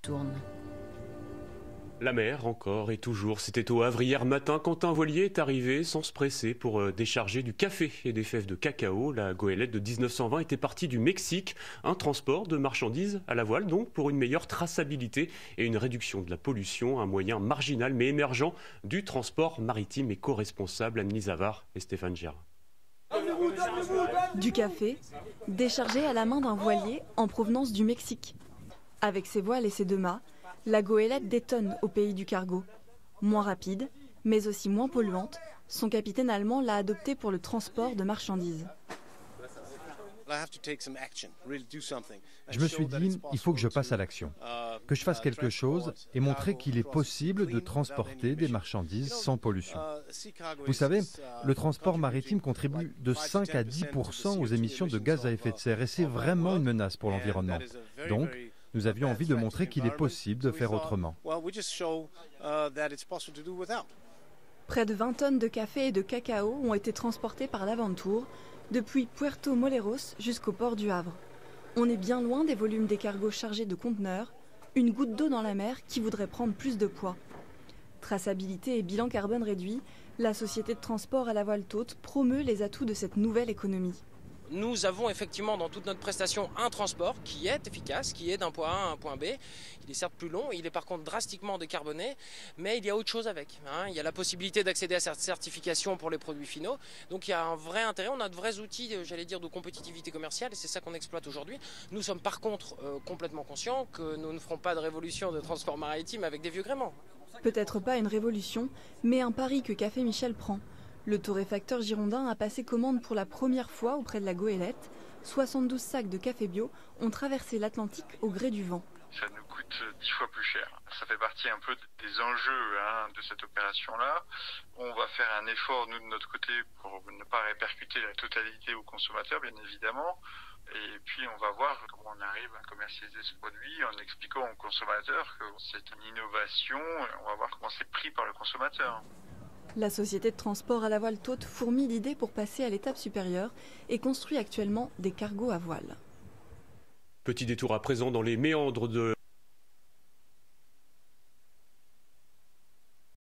tourne. La mer, encore et toujours. C'était au Havre hier matin quand un voilier est arrivé sans se presser pour décharger du café et des fèves de cacao. La goélette de 1920 était partie du Mexique. Un transport de marchandises à la voile, donc pour une meilleure traçabilité et une réduction de la pollution. Un moyen marginal mais émergent du transport maritime éco-responsable. Anne-Lise Avard et Stéphane Gérard. Du café, déchargé à la main d'un voilier en provenance du Mexique. Avec ses voiles et ses deux mâts, la goélette détonne au pays du cargo. Moins rapide, mais aussi moins polluante, son capitaine allemand l'a adoptée pour le transport de marchandises. Je me suis dit, il faut que je passe à l'action, que je fasse quelque chose et montrer qu'il est possible de transporter des marchandises sans pollution. Vous savez, le transport maritime contribue de 5 à 10% aux émissions de gaz à effet de serre et c'est vraiment une menace pour l'environnement. Donc, nous avions envie de montrer qu'il est possible de faire autrement. Près de 20 tonnes de café et de cacao ont été transportées par l'Aventure depuis Puerto Moleros jusqu'au port du Havre. On est bien loin des volumes des cargos chargés de conteneurs, une goutte d'eau dans la mer qui voudrait prendre plus de poids. Traçabilité et bilan carbone réduit, la société de transport à la voile tôte promeut les atouts de cette nouvelle économie. Nous avons effectivement dans toute notre prestation un transport qui est efficace, qui est d'un point A à un point B. Il est certes plus long, il est par contre drastiquement décarboné, mais il y a autre chose avec. Il y a la possibilité d'accéder à cette certification pour les produits finaux. Donc il y a un vrai intérêt, on a de vrais outils, j'allais dire, de compétitivité commerciale et c'est ça qu'on exploite aujourd'hui. Nous sommes par contre complètement conscients que nous ne ferons pas de révolution de transport maritime avec des vieux gréements. Peut-être pas une révolution, mais un pari que Café Michel prend. Le torréfacteur girondin a passé commande pour la première fois auprès de la goélette. 72 sacs de café bio ont traversé l'Atlantique au gré du vent. Ça nous coûte 10 fois plus cher. Ça fait partie un peu des enjeux de cette opération-là. On va faire un effort, nous, de notre côté, pour ne pas répercuter la totalité aux consommateurs, bien évidemment. Et puis, on va voir comment on arrive à commercialiser ce produit en expliquant aux consommateurs que c'est une innovation. On va voir comment c'est pris par le consommateur. La société de transport à la voile tôte fourmille d'idées pour passer à l'étape supérieure et construit actuellement des cargos à voile. Petit détour à présent dans les méandres de